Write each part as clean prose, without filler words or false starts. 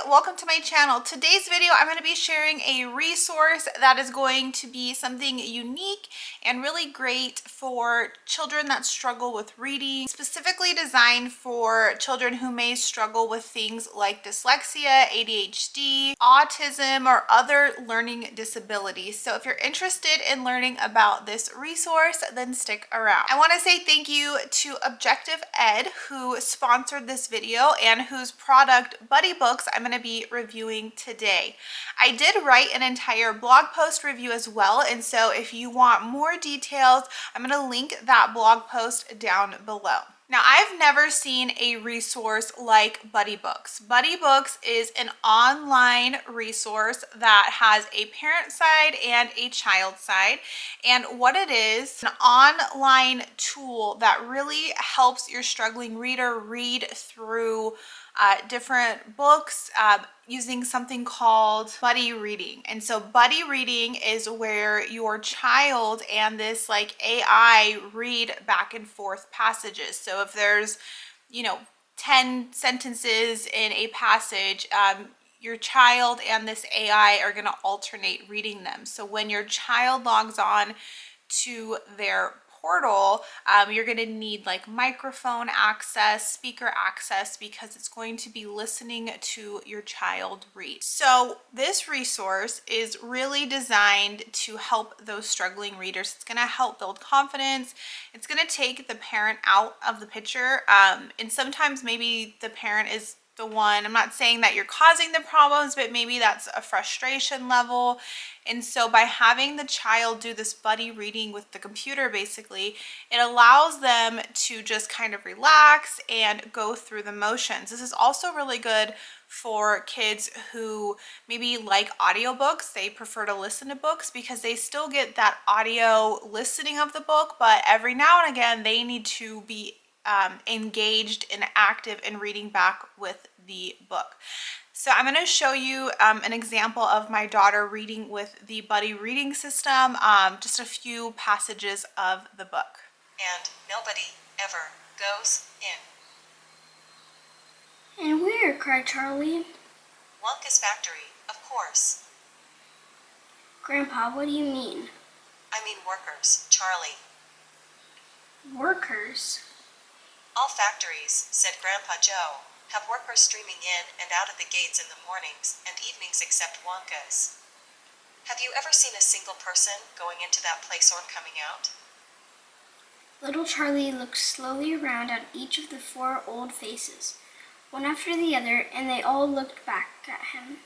welcome to my channel. Today's video I'm going to be sharing a resource that is going to be something unique and really great for children that struggle with reading, specifically designed for children who may struggle with things like dyslexia, ADHD, autism, or other learning disabilities. So if you're interested in learning about this resource, then stick around. I want to say thank you to Objective Ed, who sponsored this video and whose product BuddyBooks I'm going to be reviewing today. I did write an entire blog post review as well, and so if you want more details, I'm going to link that blog post down below. Now, I've never seen a resource like BuddyBooks. BuddyBooks is an online resource that has a parent side and a child side. And what it is, an online tool that really helps your struggling reader read through different books using something called buddy reading. And so buddy reading is where your child and this like AI read back and forth passages. So if there's, 10 sentences in a passage, your child and this AI are going to alternate reading them. So when your child logs on to their portal, you're going to need like microphone access, speaker access, because it's going to be listening to your child read. So this resource is really designed to help those struggling readers. It's going to help build confidence. It's going to take the parent out of the picture. And sometimes maybe the parent is the one, I'm not saying that you're causing the problems, but maybe that's a frustration level. And so by having the child do this buddy reading with the computer, basically, it allows them to just kind of relax and go through the motions. This is also really good for kids who maybe like audiobooks. They prefer to listen to books because they still get that audio listening of the book, but every now and again, they need to be engaged and active in reading back with the book. So I'm going to show you an example of my daughter reading with the buddy reading system, just a few passages of the book. And nobody ever goes in. And where? Cried Charlie. Wonka's factory, of course. Grandpa, what do you mean? I mean workers, Charlie. Workers? All factories, said Grandpa Joe, have workers streaming in and out of the gates in the mornings and evenings except Wonka's. Have you ever seen a single person going into that place or coming out? Little Charlie looked slowly around at each of the 4 old faces, one after the other, and they all looked back at him.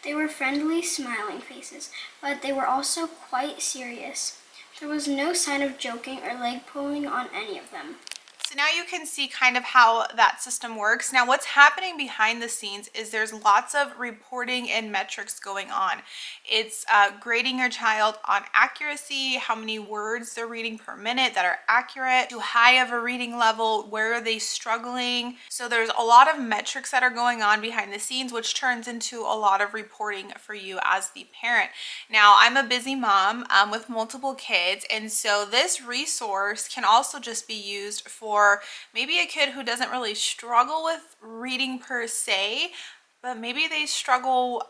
They were friendly, smiling faces, but they were also quite serious. There was no sign of joking or leg pulling on any of them. So now you can see kind of how that system works. Now what's happening behind the scenes is there's lots of reporting and metrics going on. It's grading your child on accuracy, how many words they're reading per minute that are accurate, too high of a reading level, where are they struggling. So there's a lot of metrics that are going on behind the scenes, which turns into a lot of reporting for you as the parent. Now I'm a busy mom with multiple kids, and so this resource can also just be used for maybe a kid who doesn't really struggle with reading per se, but maybe they struggle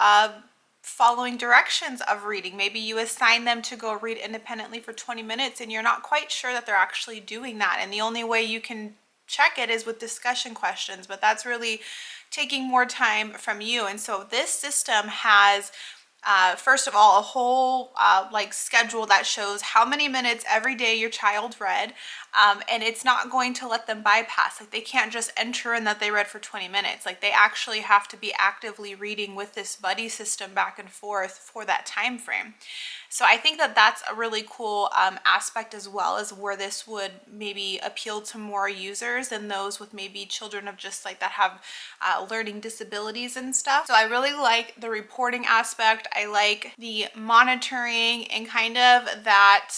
following directions of reading. Maybe you assign them to go read independently for 20 minutes and you're not quite sure that they're actually doing that. And the only way you can check it is with discussion questions, but that's really taking more time from you. And so this system has first of all, a whole like schedule that shows how many minutes every day your child read, and it's not going to let them bypass. Like they can't just enter in that they read for 20 minutes. Like they actually have to be actively reading with this buddy system back and forth for that time frame. So I think that that's a really cool aspect as well, as where this would maybe appeal to more users than those with maybe children of just like that have learning disabilities and stuff. So I really like the reporting aspect. I like the monitoring and kind of that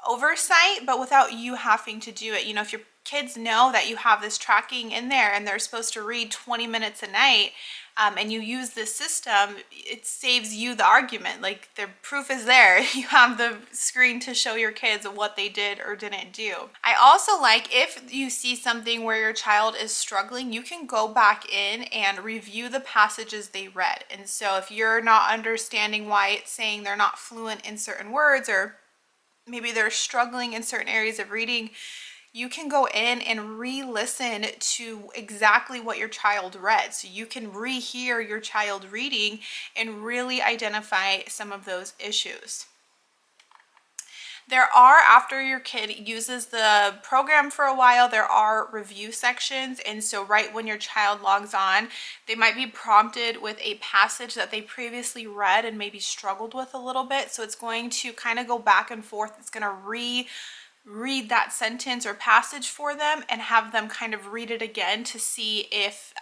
oversight, but without you having to do it. If your kids know that you have this tracking in there and they're supposed to read 20 minutes a night, and you use this system, it saves you the argument. Like, the proof is there. You have the screen to show your kids what they did or didn't do. I also like, if you see something where your child is struggling, you can go back in and review the passages they read. And so if you're not understanding why it's saying they're not fluent in certain words, or maybe they're struggling in certain areas of reading, you can go in and re-listen to exactly what your child read. So you can rehear your child reading and really identify some of those issues. There are, after your kid uses the program for a while, there are review sections. And so right when your child logs on, they might be prompted with a passage that they previously read and maybe struggled with a little bit. So it's going to kind of go back and forth. It's going to read that sentence or passage for them and have them kind of read it again to see if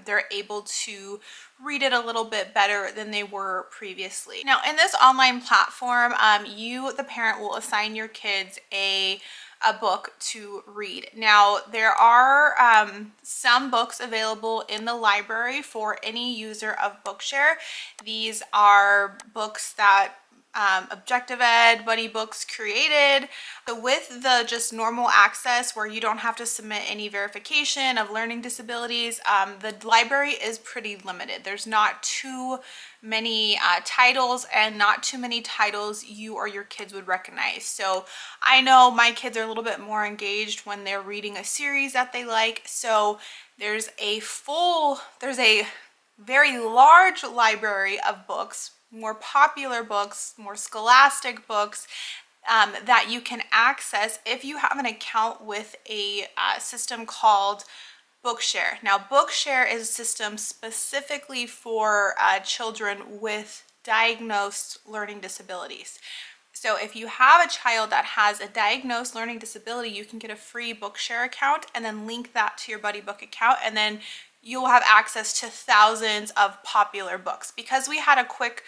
they're able to read it a little bit better than they were previously. Now, in this online platform, you, the parent, will assign your kids a book to read. Now, there are some books available in the library for any user of Bookshare. These are books that Objective Ed, BuddyBooks created. So with the just normal access where you don't have to submit any verification of learning disabilities, the library is pretty limited. There's not too many titles, and not too many titles you or your kids would recognize. So I know my kids are a little bit more engaged when they're reading a series that they like. So there's a very large library of books, more popular books, more scholastic books, that you can access if you have an account with a system called Bookshare. Now, Bookshare is a system specifically for children with diagnosed learning disabilities. So if you have a child that has a diagnosed learning disability, you can get a free Bookshare account and then link that to your BuddyBook account, and then you'll have access to thousands of popular books. Because we had a quick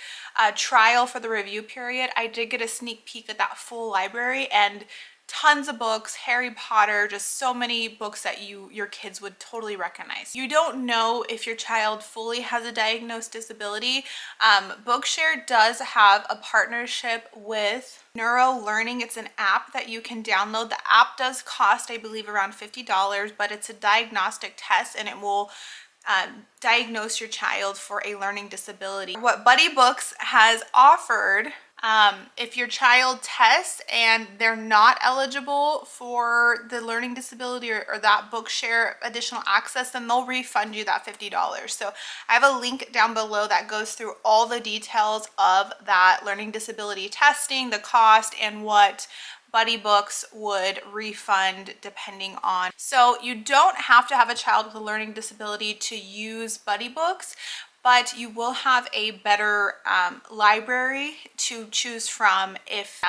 trial for the review period, I did get a sneak peek at that full library, and tons of books, Harry Potter, just so many books that your kids would totally recognize. You don't know if your child fully has a diagnosed disability. Bookshare does have a partnership with Neuro Learning. It's an app that you can download. The app does cost, I believe, around $50, but it's a diagnostic test, and it will diagnose your child for a learning disability. What BuddyBooks has offered, if your child tests and they're not eligible for the learning disability or that Bookshare additional access, then they'll refund you that $50. So I have a link down below that goes through all the details of that learning disability testing, the cost, and what BuddyBooks would refund depending on. So you don't have to have a child with a learning disability to use BuddyBooks, but you will have a better library to choose from if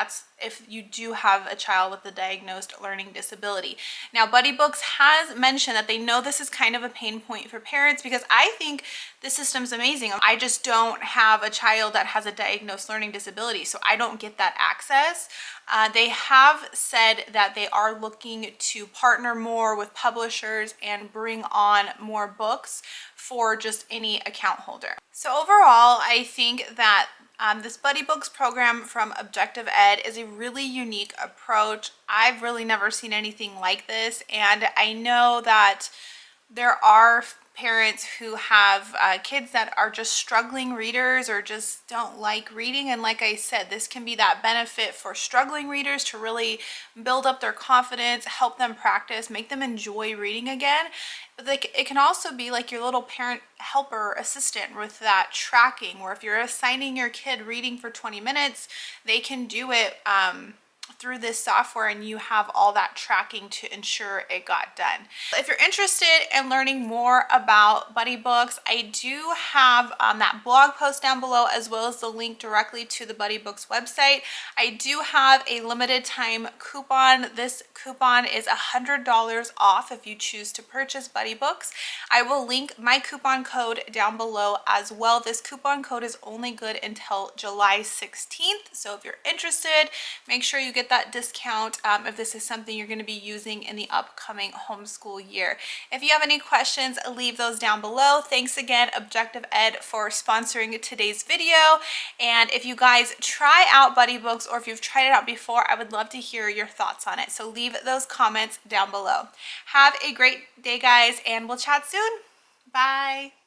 you do have a child with a diagnosed learning disability. Now, BuddyBooks has mentioned that they know this is kind of a pain point for parents, because I think the system's amazing. I just don't have a child that has a diagnosed learning disability, so I don't get that access. They have said that they are looking to partner more with publishers and bring on more books for just any account holder. So overall, I think that this BuddyBooks program from Objective Ed is a really unique approach. I've really never seen anything like this, and I know that there are parents who have kids that are just struggling readers or just don't like reading. And like I said, this can be that benefit for struggling readers to really build up their confidence, help them practice, make them enjoy reading again. But it can also be like your little parent helper assistant with that tracking, where if you're assigning your kid reading for 20 minutes, they can do it through this software, and you have all that tracking to ensure it got done. If you're interested in learning more about BuddyBooks, I do have that blog post down below, as well as the link directly to the BuddyBooks website. I do have a limited time coupon. This coupon is $100 off if you choose to purchase BuddyBooks. I will link my coupon code down below as well. This coupon code is only good until July 16th. So if you're interested, make sure you get that discount if this is something you're going to be using in the upcoming homeschool year. If you have any questions, leave those down below. Thanks again, Objective Ed, for sponsoring today's video. And if you guys try out BuddyBooks, or if you've tried it out before, I would love to hear your thoughts on it. So leave those comments down below. Have a great day, guys, and we'll chat soon. Bye.